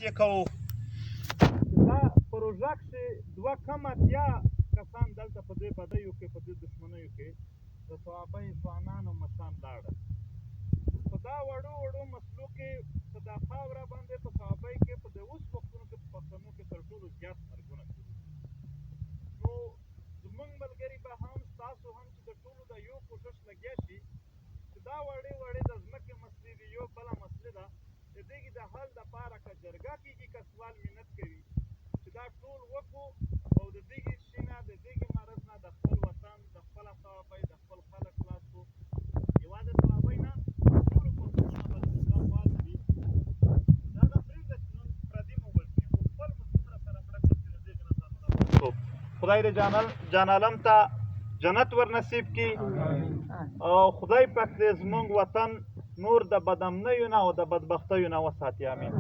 یې کوو. دا پروژه کښې 2 کسان دلته په دې بدیو کې په دې دښمنیو کې د صحابه ځوانانو مشران لاړل. په دا وړو وړو مسلو کې په دا خاوره باندې په صحابه کې په دې اوس وختونو کې په پښتنو کې تر ټولو زیات مرګونه کړي. نو زمونږ ملګري به هم ستاسو هم چې د ټولو دا یو کوشش لګیا شي چې دا وړې وړې د ځمکې مسلې دي. یو بله مسلې ده د دې د حل دپاره که جرګه کېږي که سوال منت کوي چې دا ټول وکړو او د دغې شي نه د دغې مرض نه د خپل وطن د خپله صحابۍ د خپل خلک خلاص کړو. یوازې صحابۍ نه ټولو پښتنو به دا فعال کړي. دا د پرېږده چې نن پردي مو وژني خو خپل مسلمونه سره مړه کړو چې د دغې نه ځانونه وژنو. خدای دې جان عالم ته جنت ور نصیب کړي او خدای پاک دې زموږ وطن نور د بدامنیو نه او د بدبختیو نه وساتي. امین.